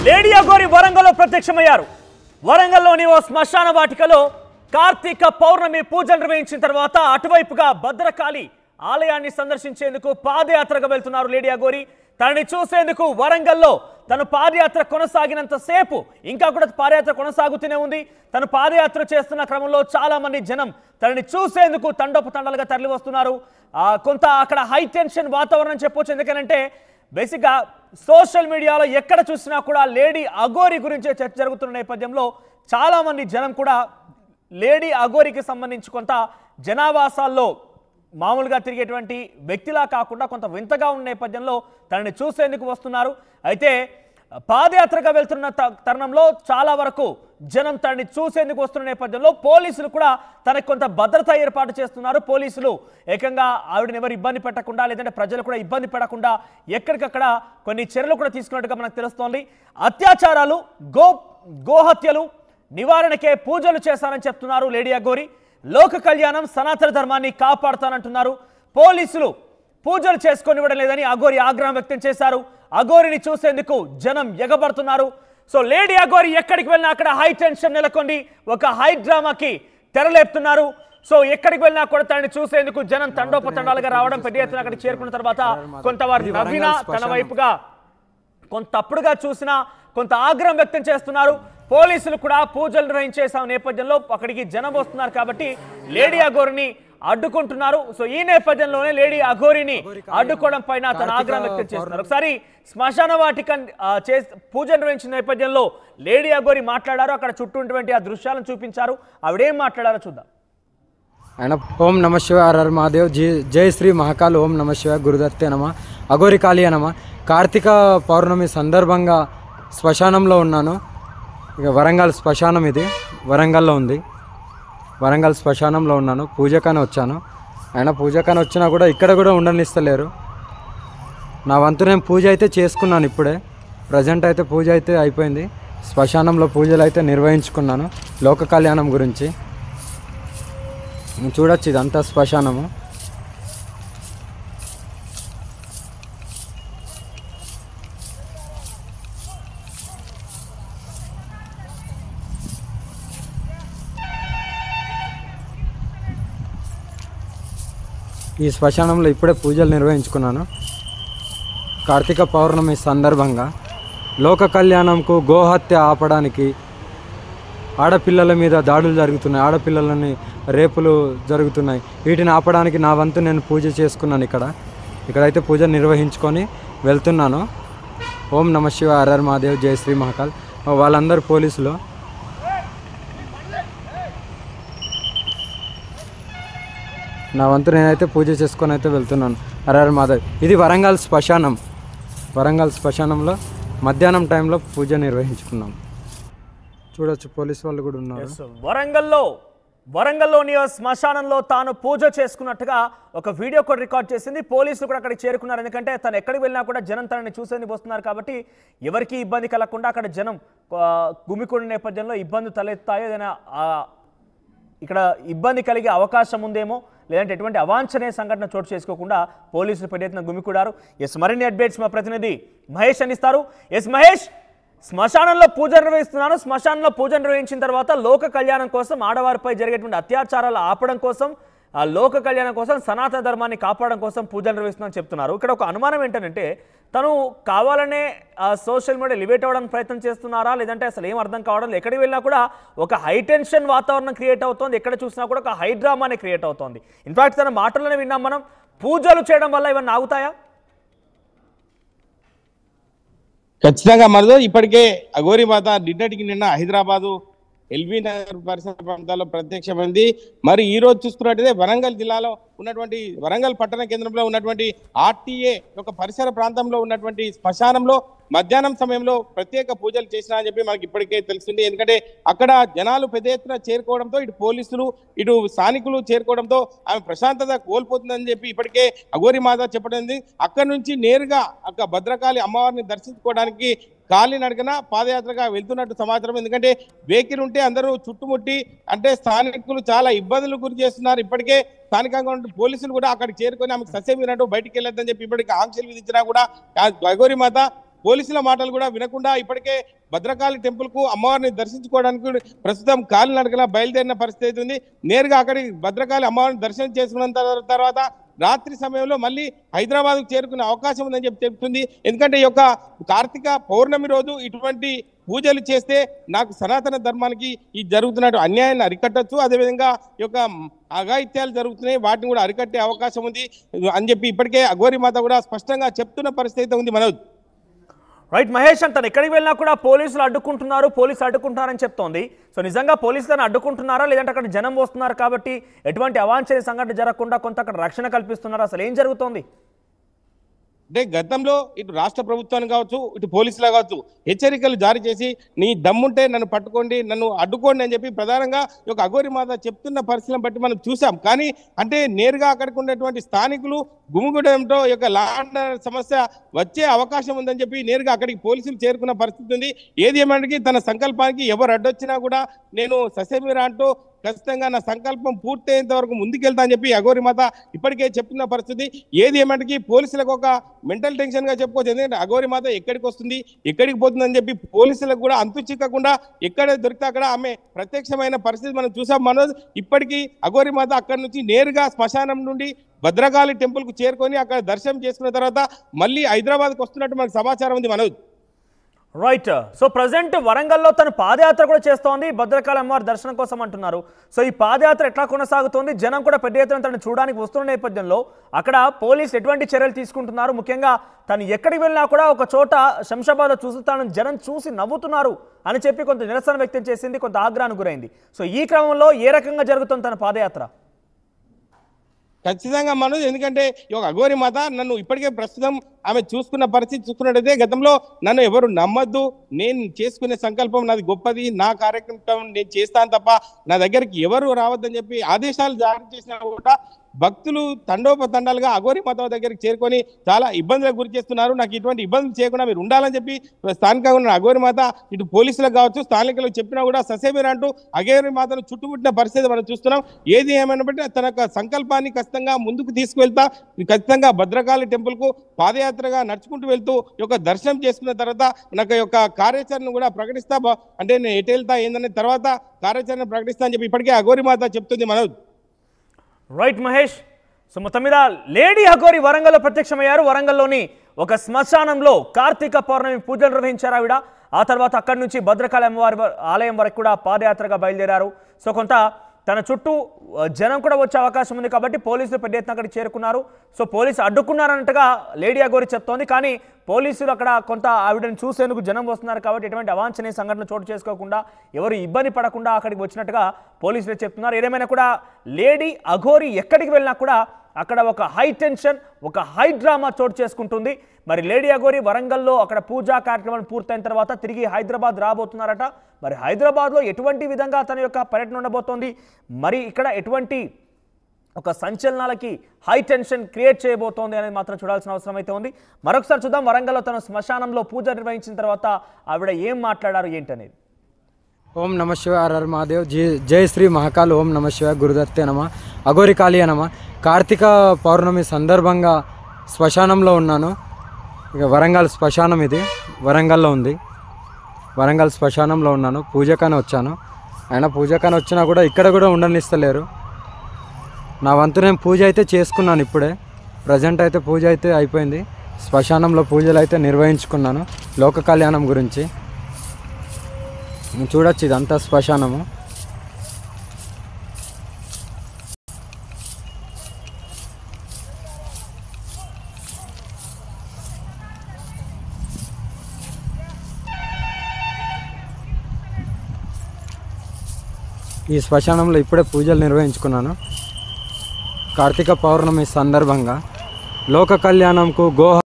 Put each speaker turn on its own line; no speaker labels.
Lady Aghori వరంగల్లో ప్రత్యక్షమయ్యారు. వరంగల్లోని ఓ శ్మశాన వాటికలో కార్తీక పౌర్ణమి పూజలు నిర్వహించిన తర్వాత అటువైపుగా భద్రకాళి ఆలయాన్ని సందర్శించేందుకు పాదయాత్రగా వెళ్తున్నారు లేడీ అఘోరి. తనని చూసేందుకు వరంగల్లో తను పాదయాత్ర కొనసాగినంత సేపు ఇంకా కూడా పాదయాత్ర కొనసాగుతూనే ఉంది. తను పాదయాత్ర చేస్తున్న క్రమంలో చాలా మంది జనం తనని చూసేందుకు తండోపతండాలుగా తరలి వస్తున్నారు. కొంత అక్కడ హై టెన్షన్ వాతావరణం చెప్పొచ్చు. ఎందుకంటే బేసిక్గా సోషల్ మీడియాలో ఎక్కడ చూసినా కూడా లేడీ అఘోరి గురించే చర్చ జరుగుతున్న నేపథ్యంలో చాలా మంది జనం కూడా లేడీ అఘోరికి సంబంధించి కొంత జనావాసాల్లో మామూలుగా తిరిగేటువంటి వ్యక్తిలా కాకుండా కొంత వింతగా ఉన్న నేపథ్యంలో తనని చూసేందుకు వస్తున్నారు. అయితే పాదయాత్రగా వెళ్తున్న తరుణంలో చాలా వరకు జనం తనని చూసేందుకు వస్తున్న నేపథ్యంలో పోలీసులు కూడా తనకు కొంత భద్రత ఏర్పాటు చేస్తున్నారు. పోలీసులు ఏకంగా ఆవిడని ఎవరు ఇబ్బంది పెట్టకుండా లేదంటే ప్రజలు కూడా ఇబ్బంది పడకుండా ఎక్కడికక్కడ కొన్ని చర్యలు కూడా తీసుకున్నట్టుగా మనకు తెలుస్తోంది. అత్యాచారాలు గోహత్యలు నివారణకే పూజలు చేశారని చెప్తున్నారు లేడీ అఘోరి. లోక కళ్యాణం సనాతన ధర్మాన్ని కాపాడుతానంటున్నారు. పోలీసులు పూజలు చేసుకొనివ్వడం లేదని అఘోరి ఆగ్రహం వ్యక్తం చేశారు. అఘోరిని చూసేందుకు జనం ఎగబడుతున్నారు. సో లేడీ అఘోరి ఎక్కడికి వెళ్ళినా అక్కడ హై టెన్షన్ నెలకొంది. ఒక హై డ్రామాకి తెరలేపుతున్నారు. సో ఎక్కడికి వెళ్ళినా కూడా తనని చూసేందుకు జనం తండోపతండాలుగా రావడం, పెద్ద ఎత్తున అక్కడికి చేరుకున్న తర్వాత కొంతవారు నవ్వినా తన వైపుగా కొంత తప్పుడుగా చూసినా కొంత ఆగ్రహం వ్యక్తం చేస్తున్నారు. పోలీసులు కూడా పూజలు నిర్వహించే నేపథ్యంలో అక్కడికి జనం వస్తున్నారు కాబట్టి లేడీ అఘోరిని అడ్డుకుంటున్నారు. సో ఈ నేపథ్యంలోనే లేడీ అఘోరిని అడ్డుకోవడం పైన తన ఆగ్రహం వ్యక్తం చేస్తున్నారు. ఒకసారి శ్మశాన వాటిక పూజ నిర్వహించిన నేపథ్యంలో లేడీ అఘోరి మాట్లాడారు. అక్కడ చుట్టూ ఉన్నటువంటి ఆ దృశ్యాలను చూపించారు. ఆవిడేం మాట్లాడారో చూద్దాం.
ఆయన ఓం నమ శివాయ హర మహాదేవ్ జై శ్రీ మహాకాల్ ఓం నమ శివాయ గురుదత్తే నమ అఘోరి కాళీ నమ. కార్తీక పౌర్ణమి సందర్భంగా శ్మశానంలో ఉన్నాను. ఇక వరంగల్ శ్మశానం ఇది వరంగల్లో ఉంది. వరంగల్ శ్మశానంలో ఉన్నాను. పూజకని వచ్చాను. ఆయన పూజకని వచ్చినా కూడా ఇక్కడ కూడా ఉండనిస్తలేరు. నా వంతు నేను పూజ అయితే చేసుకున్నాను. ఇప్పుడే ప్రజెంట్ అయితే పూజ అయితే అయిపోయింది. శ్మశానంలో పూజలు అయితే నిర్వహించుకున్నాను. లోక కళ్యాణం గురించి చూడొచ్చు. ఇదంతా శ్మశానము. ఈ శ్మశానంలో ఇప్పుడే పూజలు నిర్వహించుకున్నాను. కార్తీక పౌర్ణమి సందర్భంగా లోక కళ్యాణంకు గోహత్య ఆపడానికి ఆడపిల్లల మీద దాడులు జరుగుతున్నాయి. ఆడపిల్లలని రేపులు జరుగుతున్నాయి. వీటిని ఆపడానికి నా వంతు నేను పూజ చేసుకున్నాను. ఇక్కడైతే పూజ నిర్వహించుకొని వెళ్తున్నాను. ఓం నమ శివాయ హర మహాదేవ్ జై శ్రీ మహాకాల్. వాళ్ళందరూ పోలీసులు. నా వంతు నేనైతే పూజ చేసుకొని అయితే వెళ్తున్నాను. హర మాధవ్. ఇది వరంగల్ శ్మశానం. వరంగల్ శ్మశానంలో మధ్యాహ్నం టైంలో పూజ నిర్వహించుకున్నాం. చూడొచ్చు పోలీసు వాళ్ళు కూడా ఉన్నారు.
వరంగల్లోని శ్మశానంలో తాను పూజ చేసుకున్నట్టుగా ఒక వీడియో కూడా రికార్డ్ చేసింది. పోలీసులు కూడా అక్కడికి చేరుకున్నారు. ఎందుకంటే తను ఎక్కడికి వెళ్ళినా కూడా జనం తనని చూసేందుకు వస్తున్నారు కాబట్టి ఎవరికి ఇబ్బంది కలగకుండా అక్కడ జనం గుమికూడిన నేపథ్యంలో ఇబ్బంది తలెత్తాయో ఏదైనా ఇక్కడ ఇబ్బంది కలిగే అవకాశం ఉందేమో లేదంటే ఎటువంటి అవాంఛనీయ సంఘటన చోటు చేసుకోకుండా పోలీసులు పెద్ద ఎత్తున గుమికూడారు. మరిన్ని అప్డేట్స్ మా ప్రతినిధి మహేష్ అందిస్తారు. మహేష్, శ్మశానంలో పూజ నిర్వహిస్తున్నాను. శ్మశానంలో పూజ నిర్వహించిన తర్వాత లోక కళ్యాణం కోసం, ఆడవారిపై జరిగేటువంటి అత్యాచారాలు ఆపడం కోసం, ఆ లోక కళ్యాణం కోసం, సనాతన ధర్మాన్ని కాపాడడం కోసం పూజలు నిర్వహిస్తున్నాను చెప్తున్నారు. ఇక్కడ ఒక అనుమానం ఏంటంటే తను కావాలనే సోషల్ మీడియా లివేట్ అవ్వడానికి ప్రయత్నం చేస్తున్నారా లేదంటే అసలు ఏం అర్థం కావడం. ఎక్కడికి వెళ్ళినా కూడా ఒక హై టెన్షన్ వాతావరణం క్రియేట్ అవుతోంది. ఎక్కడ చూసినా కూడా ఒక హై డ్రామానే క్రియేట్ అవుతోంది. ఇన్ఫాక్ట్ తన మాటల్లోనే విన్నాం మనం. పూజలు చేయడం వల్ల ఇవన్నీ ఆగుతాయా?
ఖచ్చితంగా మరో ఇప్పటికే అఘోరి మాత నిన్న హైదరాబాదు ఎల్బీ నగర్ పరిసర ప్రాంతాల్లో ప్రత్యక్షమైంది. మరి ఈ రోజు చూసుకున్నట్టయితే వరంగల్ జిల్లాలో ఉన్నటువంటి వరంగల్ పట్టణ కేంద్రంలో ఉన్నటువంటి ఆర్టీఏ ఒక పరిసర ప్రాంతంలో ఉన్నటువంటి శ్మశానంలో మధ్యాహ్నం సమయంలో ప్రత్యేక పూజలు చేసినా అని చెప్పి మనకి ఇప్పటికే తెలుస్తుంది. ఎందుకంటే అక్కడ జనాలు పెద్ద ఎత్తున చేరుకోవడంతో ఇటు పోలీసులు ఇటు స్థానికులు చేరుకోవడంతో ఆమె ప్రశాంతత కోల్పోతుందని చెప్పి ఇప్పటికే అఘోరి మాత చెప్పడం. అక్కడి నుంచి నేరుగా అక్కడ భద్రకాళి అమ్మవారిని దర్శించుకోవడానికి కాలినడకన పాదయాత్రగా వెళ్తున్నట్టు సమాచారం. ఎందుకంటే వెహికల్ ఉంటే అందరూ చుట్టుముట్టి అంటే స్థానికులు చాలా ఇబ్బందులు గురి చేస్తున్నారు. ఇప్పటికే స్థానికంగా ఉన్న పోలీసులు కూడా అక్కడికి చేరుకొని ఆమెకు సస్యమైనట్టు బయటికి వెళ్ళొద్దని చెప్పి ఇప్పటికీ ఆంక్షలు విధించినా కూడా అఘోరి మాత పోలీసుల మాటలు కూడా వినకుండా ఇప్పటికే భద్రకాళి టెంపుల్ కు అమ్మవారిని దర్శించుకోవడానికి ప్రస్తుతం కాలినడకన బయలుదేరిన పరిస్థితి ఉంది. నేరుగా అక్కడికి భద్రకాళి అమ్మవారిని దర్శనం చేసుకున్న తర్వాత రాత్రి సమయంలో మళ్ళీ హైదరాబాద్కు చేరుకునే అవకాశం ఉందని చెప్పి చెప్తుంది. ఎందుకంటే ఈ యొక్క కార్తీక పౌర్ణమి రోజు ఇటువంటి పూజలు చేస్తే నాకు సనాతన ధర్మానికి ఈ జరుగుతున్న అన్యాయాన్ని అరికట్టచ్చు, అదేవిధంగా ఈ యొక్క అఘాయిత్యాలు జరుగుతున్నాయి వాటిని కూడా అరికట్టే అవకాశం ఉంది అని చెప్పి ఇప్పటికే అఘోరి మాత కూడా స్పష్టంగా చెప్తున్న పరిస్థితి ఉంది. మనోజ్
రైట్ మహేష్, తను ఎక్కడికి వెళ్ళినా కూడా పోలీసులు అడ్డుకుంటున్నారని చెప్తోంది. సో నిజంగా పోలీసులను అడ్డుకుంటున్నారా, లేదంటే అక్కడ జనం వస్తున్నారు కాబట్టి ఎటువంటి అవాంఛనీయ సంఘటన జరగకుండా కొంత అక్కడ రక్షణ కల్పిస్తున్నారా? అసలు ఏం జరుగుతోంది?
అంటే గతంలో ఇటు రాష్ట్ర ప్రభుత్వాన్ని కావచ్చు, ఇటు పోలీసులు కావచ్చు హెచ్చరికలు జారీ చేసి నీ దమ్ముంటే నన్ను పట్టుకోండి, నన్ను అడ్డుకోండి అని చెప్పి ప్రధానంగా ఈ యొక్క అఘోరి మాత చెప్తున్న పరిస్థితిని బట్టి మనం చూసాం. కానీ అంటే నేరుగా అక్కడికి ఉన్నటువంటి స్థానికులు గుమిగూడడంతో ఈ యొక్క లా అండ్ ఆర్డర్ సమస్య వచ్చే అవకాశం ఉందని చెప్పి నేరుగా అక్కడికి పోలీసులు చేరుకున్న పరిస్థితి ఉంది. ఏది ఏమంటే తన సంకల్పానికి ఎవరు అడ్డొచ్చినా కూడా నేను ససేమిరా అంటూ ఖచ్చితంగా నా సంకల్పం పూర్తయ్యేంత వరకు ముందుకెళ్తా అని చెప్పి అఘోరి మాత ఇప్పటికే చెప్తున్న పరిస్థితి. ఏది ఏమంటే పోలీసులకు ఒక మెంటల్ టెన్షన్ గా చెప్పుకోవచ్చు. ఎందుకంటే అఘోరి మాత ఎక్కడికి వస్తుంది, ఎక్కడికి పోతుంది అని చెప్పి పోలీసులకు కూడా అంతు చిక్కకుండా ఎక్కడ దొరికితే అక్కడ ఆమె ప్రత్యక్షమైన పరిస్థితి మనం చూసాం. మనోజ్ ఇప్పటికీ అఘోరి మాత అక్కడి నుంచి నేరుగా శ్మశానం నుండి భద్రకాళి టెంపుల్ కు చేరుకొని అక్కడ దర్శనం చేసుకున్న తర్వాత మళ్ళీ హైదరాబాద్కు వస్తున్నట్టు మనకు సమాచారం ఉంది. మనోజ్
రైట్. సో ప్రజెంట్ వరంగల్లో తను పాదయాత్ర కూడా చేస్తోంది, భద్రకాళి అమ్మవారి దర్శనం కోసం అంటున్నారు. సో ఈ పాదయాత్ర ఎట్లా కొనసాగుతోంది? జనం కూడా పెద్ద ఎత్తున తను చూడడానికి వస్తున్న నేపథ్యంలో అక్కడ పోలీసు ఎటువంటి చర్యలు తీసుకుంటున్నారు? ముఖ్యంగా తను ఎక్కడికి వెళ్ళినా కూడా ఒక చోట శంషాబాద్ చూసి తను జనం చూసి నవ్వుతున్నారు అని చెప్పి కొంత నిరసన వ్యక్తం చేసింది, కొంత ఆగ్రహానికి గురైంది. సో ఈ క్రమంలో ఏ రకంగా జరుగుతుంది తన పాదయాత్ర?
ఖచ్చితంగా మనోజ్, ఎందుకంటే ఈ యొక్క అఘోరి మాత నన్ను ఇప్పటికే ప్రస్తుతం ఆమె చూసుకున్న పరిస్థితి చూసుకున్నట్టయితే గతంలో నన్ను ఎవరు నమ్మద్దు, నేను చేసుకునే సంకల్పం నాది గొప్పది, నా కార్యక్రమం నేను చేస్తాను తప్ప నా దగ్గరికి ఎవరు రావద్దని చెప్పి ఆదేశాలు జారీ చేసినా కూడా భక్తులు తండోపతండాలుగా అఘోరి మాత దగ్గరికి చేరుకొని చాలా ఇబ్బందులకు గురి చేస్తున్నారు. నాకు ఇటువంటి ఇబ్బందులు చేయకుండా మీరు ఉండాలని చెప్పి స్థానికంగా ఉన్న అఘోరి మాత ఇటు పోలీసులకు కావచ్చు స్థానికులకు చెప్పినా కూడా ససేమిరా అంటూ అఘోరి మాతను చుట్టుముట్టిన పరిస్థితి మనం చూస్తున్నాం. ఏది ఏమైనా బట్టి తన యొక్క సంకల్పాన్ని ఖచ్చితంగా ముందుకు తీసుకువెళ్తా ఖచ్చితంగా భద్రకాళి టెంపుల్ కు పాదయాత్రగా నడుచుకుంటూ వెళ్తూ ఈ యొక్క దర్శనం చేసుకున్న తర్వాత నాకు యొక్క కార్యాచరణ కూడా ప్రకటిస్తా, అంటే నేను ఎటు వెళ్తా ఏందనే తర్వాత కార్యాచరణ ప్రకటిస్తా అని చెప్పి ఇప్పటికే అఘోరి మాత చెప్తుంది. మనోజ్
రైట్ మహేష్. సో మొత్తం మీద లేడీ అఘోరి వరంగల్లో ప్రత్యక్షమయ్యారు. వరంగల్లోని ఒక శ్మశానంలో కార్తీక పౌర్ణమి పూజలు నిర్వహించారు ఆవిడ. ఆ తర్వాత అక్కడి నుంచి భద్రకాళి అమ్మవారి ఆలయం వరకు కూడా పాదయాత్రగా బయలుదేరారు. సో కొంత తన చుట్టూ జనం కూడా వచ్చే అవకాశం ఉంది కాబట్టి పోలీసులు పెద్ద ఎత్తున అక్కడికి చేరుకున్నారు. సో పోలీసు అడ్డుకున్నారన్నట్టుగా లేడీ అఘోరి చెప్తోంది. కానీ పోలీసులు అక్కడ కొంత ఆవిడని చూసేందుకు జనం వస్తున్నారు కాబట్టి ఎటువంటి అవాంఛనీయ సంఘటన చోటు చేసుకోకుండా ఎవరు ఇబ్బంది పడకుండా అక్కడికి వచ్చినట్టుగా పోలీసులు చెప్తున్నారు. ఏదేమైనా కూడా లేడీ అఘోరి ఎక్కడికి వెళ్ళినా కూడా అక్కడ ఒక హై టెన్షన్, ఒక హై డ్రామా చోటు చేసుకుంటుంది. మరి లేడీ అఘోరి వరంగల్లో అక్కడ పూజా కార్యక్రమాలు పూర్తయిన తర్వాత తిరిగి హైదరాబాద్ రాబోతున్నారట. మరి హైదరాబాద్లో ఎటువంటి విధంగా తన యొక్క పర్యటన ఉండబోతోంది, మరి ఇక్కడ ఎటువంటి ఒక సంచలనాలకి హై టెన్షన్ క్రియేట్ చేయబోతోంది అనేది మాత్రం చూడాల్సిన అవసరం అయితే ఉంది. మరొకసారి చూద్దాం వరంగల్లో తన శ్మశానంలో పూజ నిర్వహించిన తర్వాత ఆవిడ ఏం మాట్లాడారు ఏంటనేది.
ఓం నమ శివాయ హర హర మహాదేవ్. జై శ్రీ మహాకాల్. ఓం నమ శివాయ గురుదత్తే నమ. అఘోరి కాళీ నమ. కార్తీక పౌర్ణమి సందర్భంగా శ్మశానంలో ఉన్నాను. ఇక వరంగల్ శ్మశానం ఇది వరంగల్లో ఉంది. వరంగల్ శ్మశానంలో ఉన్నాను. పూజకని వచ్చాను. అయినా పూజకని వచ్చినా కూడా ఇక్కడ కూడా ఉండనిస్తలేరు. నా వంతు నేను పూజ అయితే చేసుకున్నాను. ఇప్పుడే ప్రజెంట్ అయితే పూజ అయితే అయిపోయింది. శ్మశానంలో పూజలు అయితే నిర్వహించుకున్నాను లోక కళ్యాణం గురించి. చూడొచ్చు ఇదంతా శ్మశానము. ఈ శ్మశానంలో ఇప్పుడే పూజలు నిర్వహించుకున్నాను కార్తీక పౌర్ణమి సందర్భంగా. లోక కళ్యాణంకు గో